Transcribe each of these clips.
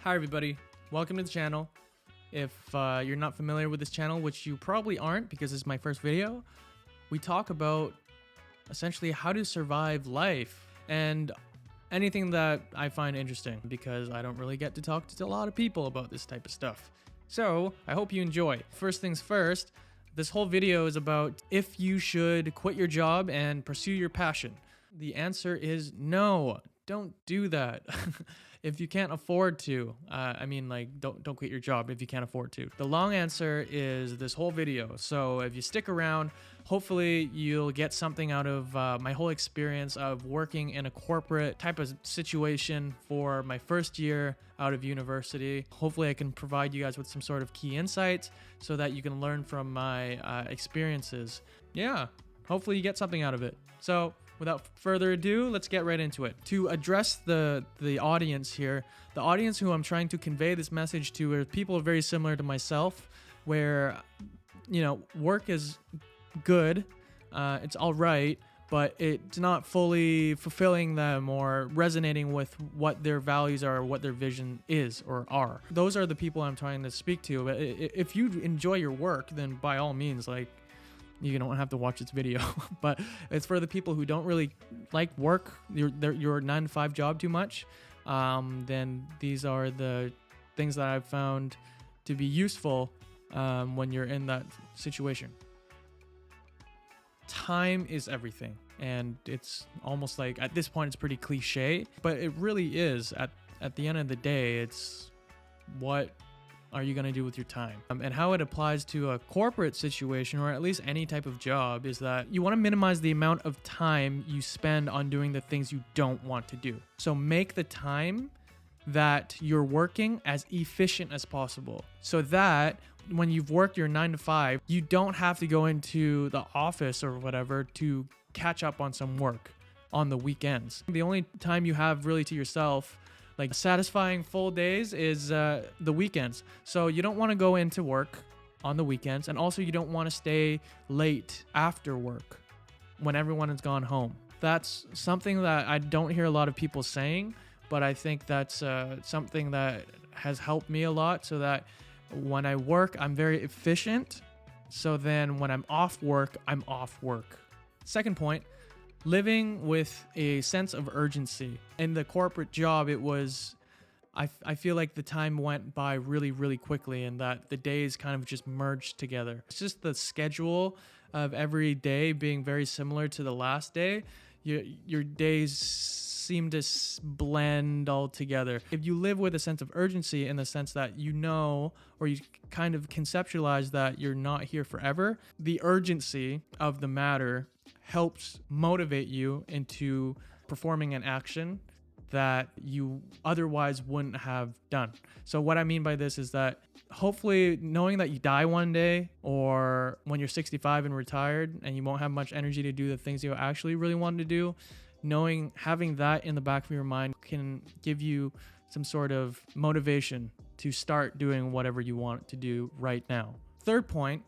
Hi everybody, welcome to the channel. If you're not familiar with this channel, which you probably aren't because it's my first video, we talk about essentially how to survive life and anything that I find interesting because I don't really get to talk to a lot of people about this type of stuff. So I hope you enjoy. First things first, this whole video is about if you should quit your job and pursue your passion. The answer is no, don't do that. If you can't afford to, don't quit your job if you can't afford to. The long answer is this whole video. So if you stick around, hopefully you'll get something out of my whole experience of working in a corporate type of situation for my first year out of university. Hopefully I can provide you guys with some sort of key insights so that you can learn from my experiences. Yeah, hopefully you get something out of it. So without further ado, let's get right into it. To address the audience here, the audience who I'm trying to convey this message to are people very similar to myself, where, you know, work is good, it's all right, but it's not fully fulfilling them or resonating with what their values are or what their vision is or are. Those are the people I'm trying to speak to. But if you enjoy your work, then by all means, like, you don't have to watch this video. But it's for the people who don't really like work, your 9-to-5 job too much. Then these are the things that I've found to be useful when you're in that situation. Time is everything, and it's almost like at this point it's pretty cliche, but it really is. At the end of the day, it's what are you going to do with your time? And how it applies to a corporate situation, or at least any type of job, is that you want to minimize the amount of time you spend on doing the things you don't want to do. So make the time that you're working as efficient as possible, so that when you've worked your 9-to-5, you don't have to go into the office or whatever to catch up on some work on the weekends. The only time you have really to yourself, like satisfying full days, is the weekends. So you don't want to go into work on the weekends, and also you don't want to stay late after work when everyone has gone home. That's something that I don't hear a lot of people saying, but I think that's something that has helped me a lot, so that when I work, I'm very efficient. So then when I'm off work, I'm off work. Second point, living with a sense of urgency. In the corporate job, it was, I feel like the time went by really, really quickly, and that the days kind of just merged together. It's just the schedule of every day being very similar to the last day. Your days seem to blend all together. If you live with a sense of urgency, in the sense that you know, or you kind of conceptualize that you're not here forever, the urgency of the matter helps motivate you into performing an action that you otherwise wouldn't have done. So what I mean by this is that hopefully knowing that you die one day, or when you're 65 and retired and you won't have much energy to do the things you actually really want to do, having that in the back of your mind can give you some sort of motivation to start doing whatever you want to do right now. Third point,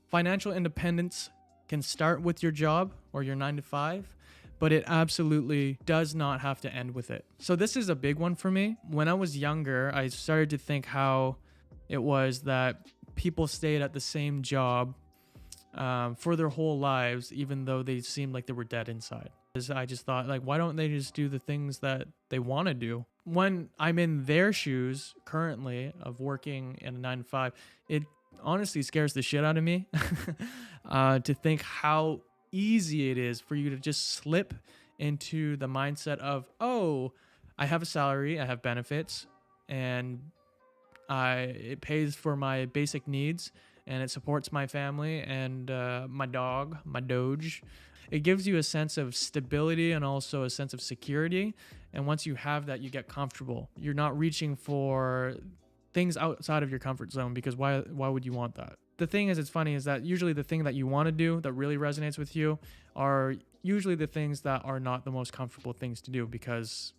financial independence can start with your job or your 9-to-5, but it absolutely does not have to end with it. So this is a big one for me. When I was younger, I started to think how it was that people stayed at the same job for their whole lives, even though they seemed like they were dead inside. I just thought, like, why don't they just do the things that they want to do? When I'm in their shoes currently of working in a 9-to-5, it honestly scares the shit out of me to think how easy it is for you to just slip into the mindset of, oh, I have a salary, I have benefits, and it pays for my basic needs, and it supports my family and my dog, my Doge. It gives you a sense of stability and also a sense of security. And once you have that, you get comfortable. You're not reaching for things outside of your comfort zone, because why would you want that? The thing is, it's funny, is that usually the thing that you want to do that really resonates with you are usually the things that are not the most comfortable things to do, because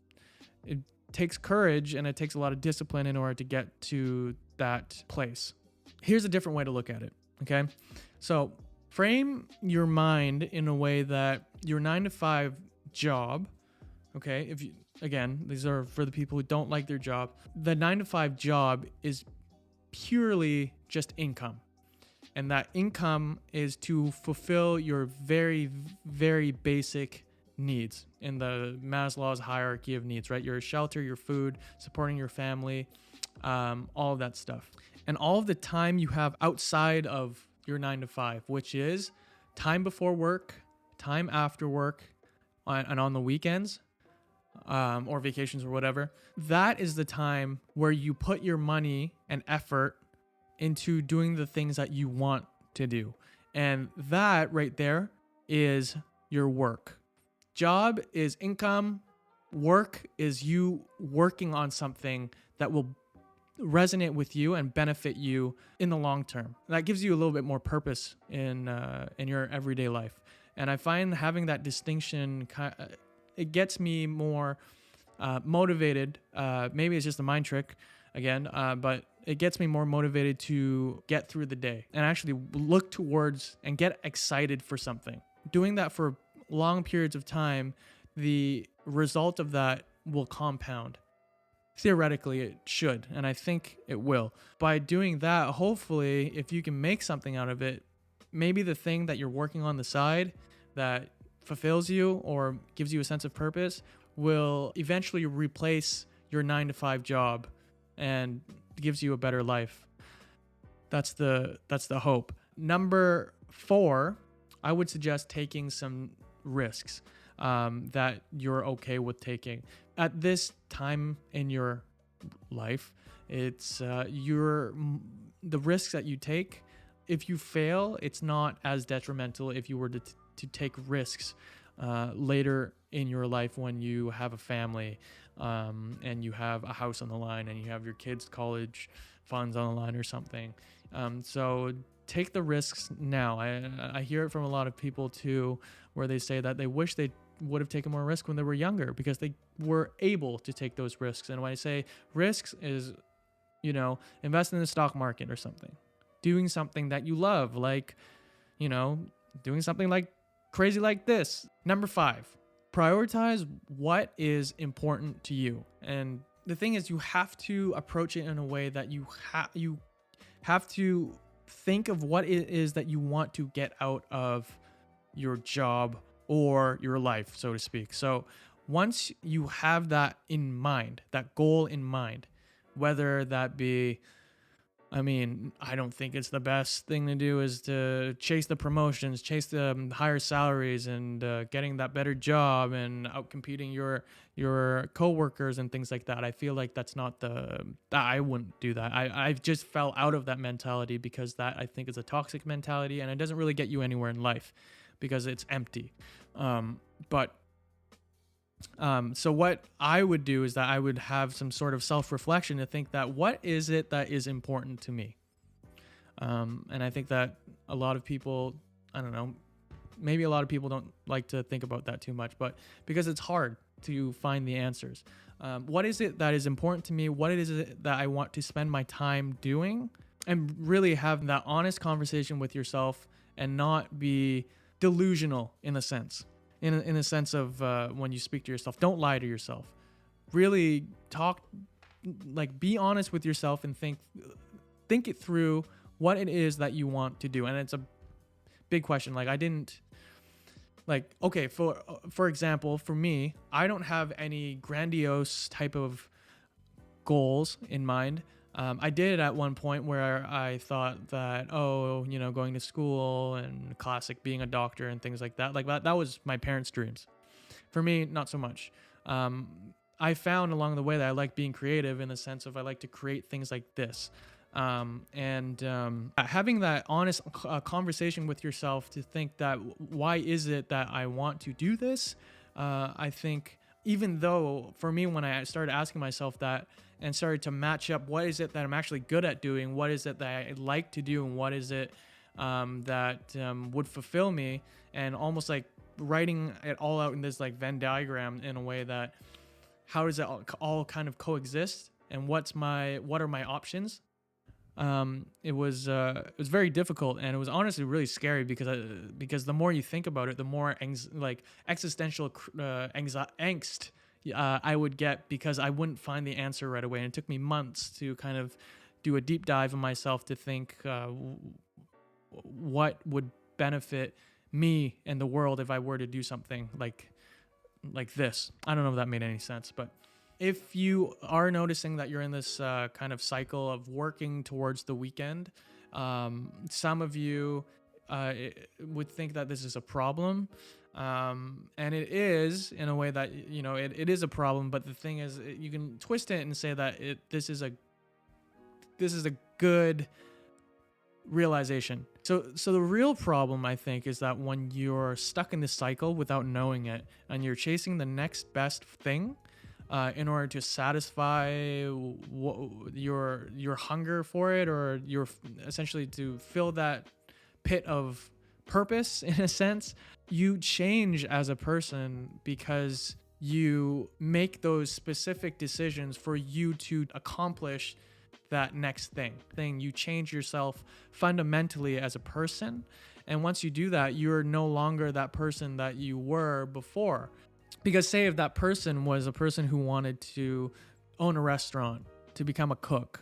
it takes courage and it takes a lot of discipline in order to get to that place. Here's a different way to look at it, okay? So frame your mind in a way that your 9-to-5 job, okay, again, these are for the people who don't like their job. The 9 to 5 job is purely just income. And that income is to fulfill your very, very basic needs in the Maslow's hierarchy of needs, right? Your shelter, your food, supporting your family, all of that stuff. And all of the time you have outside of your 9 to 5, which is time before work, time after work, and on the weekends, or vacations or whatever, that is the time where you put your money and effort into doing the things that you want to do. And that right there is your work. Job is income. Work is you working on something that will resonate with you and benefit you in the long term. That gives you a little bit more purpose in your everyday life. And I find having that distinction, it gets me more motivated. Maybe it's just a mind trick again, but it gets me more motivated to get through the day and actually look towards and get excited for something. Doing that for long periods of time, the result of that will compound. Theoretically, it should, and I think it will. By doing that, hopefully, if you can make something out of it, maybe the thing that you're working on the side that fulfills you or gives you a sense of purpose will eventually replace your 9 to 5 job and gives you a better life. That's the hope. Number 4, I would suggest taking some risks that you're okay with taking. At this time in your life, it's the risks that you take. If you fail, it's not as detrimental if you were to take risks later in your life when you have a family and you have a house on the line and you have your kids' college funds on the line or something. So take the risks now. I hear it from a lot of people too, where they say that they wish they would have taken more risk when they were younger because they were able to take those risks. And when I say risks is, invest in the stock market or something, doing something that you love, like, doing something like crazy like this. Number 5, prioritize what is important to you. And the thing is, you have to approach it in a way that you have to think of what it is that you want to get out of your job or your life, so to speak. So once you have that in mind, that goal in mind, whether that be, I don't think it's the best thing to do is to chase the promotions, chase the higher salaries, and getting that better job and outcompeting your coworkers and things like that. I feel like that's not I wouldn't do that. I just fell out of that mentality because that I think is a toxic mentality and it doesn't really get you anywhere in life because it's empty. So what I would do is that I would have some sort of self-reflection to think that what is it that is important to me? And I think that a lot of people, I don't know, maybe a lot of people don't like to think about that too much, but because it's hard to find the answers. What is it that is important to me? What is it that I want to spend my time doing? And really have that honest conversation with yourself and not be delusional in a sense. In a sense of when you speak to yourself, don't lie to yourself. Really be honest with yourself and think it through what it is that you want to do. And it's a big question. For example, for me, I don't have any grandiose type of goals in mind. I did at one point where I thought that, going to school and classic being a doctor and things like that. That was my parents' dreams. For me, not so much. I found along the way that I like being creative in the sense of I like to create things like this. Having that honest conversation with yourself to think that why is it that I want to do this? I think even though for me, when I started asking myself that, and started to match up what is it that I'm actually good at doing, what is it that I like to do, and what is it that would fulfill me, and almost like writing it all out in this like Venn diagram in a way that how does it all kind of coexist, and what are my options. It was very difficult, and it was honestly really scary because the more you think about it, the more existential angst I would get because I wouldn't find the answer right away. And it took me months to kind of do a deep dive in myself to think what would benefit me and the world if I were to do something like this. I don't know if that made any sense, but if you are noticing that you're in this kind of cycle of working towards the weekend, some of you would think that this is a problem. And it is in a way that, you know, it is a problem, but the thing is you can twist it and say that this is a good realization. So the real problem, I think, is that when you're stuck in this cycle without knowing it and you're chasing the next best thing in order to satisfy your hunger for it, or your essentially to fill that pit of purpose in a sense, you change as a person because you make those specific decisions for you to accomplish that next thing. You change yourself fundamentally as a person, and once you do that, you're no longer that person that you were before. Because say if that person was a person who wanted to own a restaurant, to become a cook,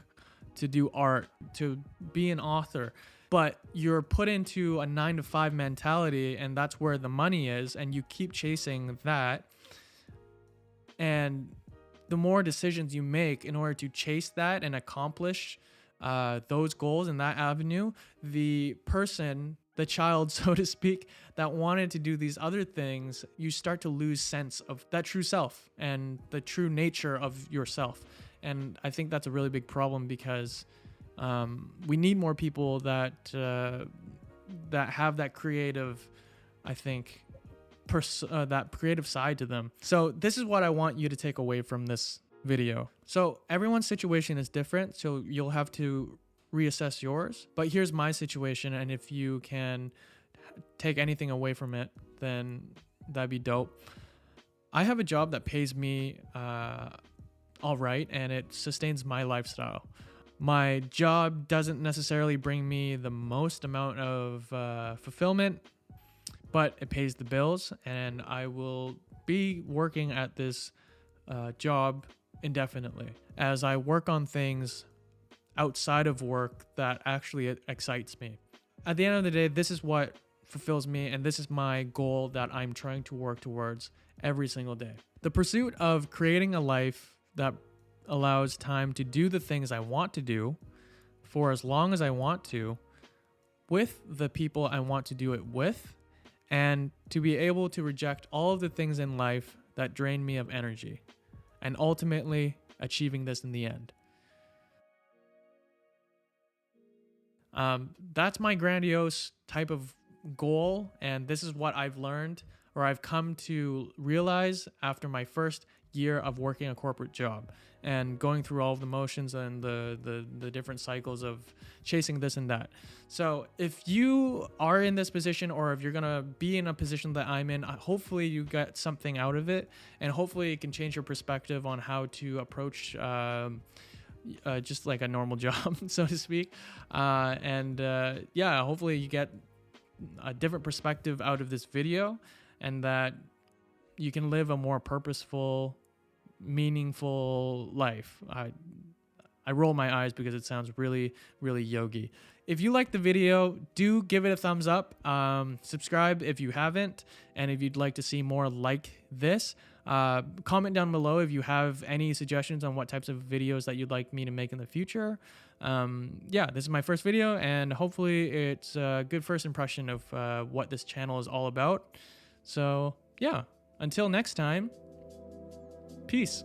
to do art, to be an author, but you're put into a 9-to-5 mentality and that's where the money is, and you keep chasing that, and the more decisions you make in order to chase that and accomplish those goals in that avenue, the person, the child, so to speak, that wanted to do these other things, you start to lose sense of that true self and the true nature of yourself. And I think that's a really big problem, because we need more people that have that creative, I think, that creative side to them. So this is what I want you to take away from this video. So everyone's situation is different, so you'll have to reassess yours. But here's my situation, and if you can take anything away from it, then that'd be dope. I have a job that pays me all right, and it sustains my lifestyle. My job doesn't necessarily bring me the most amount of fulfillment, but it pays the bills, and I will be working at this job indefinitely as I work on things outside of work that actually excites me. At the end of the day, this is what fulfills me, and this is my goal that I'm trying to work towards every single day. The pursuit of creating a life that allows time to do the things I want to do for as long as I want to, with the people I want to do it with, and to be able to reject all of the things in life that drain me of energy, and ultimately achieving this in the end. That's my grandiose type of goal, and this is what I've learned, or I've come to realize after my first year of working a corporate job and going through all of the motions and the different cycles of chasing this and that. So if you are in this position, or if you're gonna be in a position that I'm in, hopefully you get something out of it, and hopefully it can change your perspective on how to approach just like a normal job, so to speak. Yeah, hopefully you get a different perspective out of this video, and that you can live a more purposeful, meaningful life. I roll my eyes because it sounds really, really yogi. If you like the video, do give it a thumbs up. Subscribe if you haven't, and if you'd like to see more like this, comment down below if you have any suggestions on what types of videos that you'd like me to make in the future. Yeah, this is my first video, and hopefully it's a good first impression of what this channel is all about. So yeah, until next time, peace.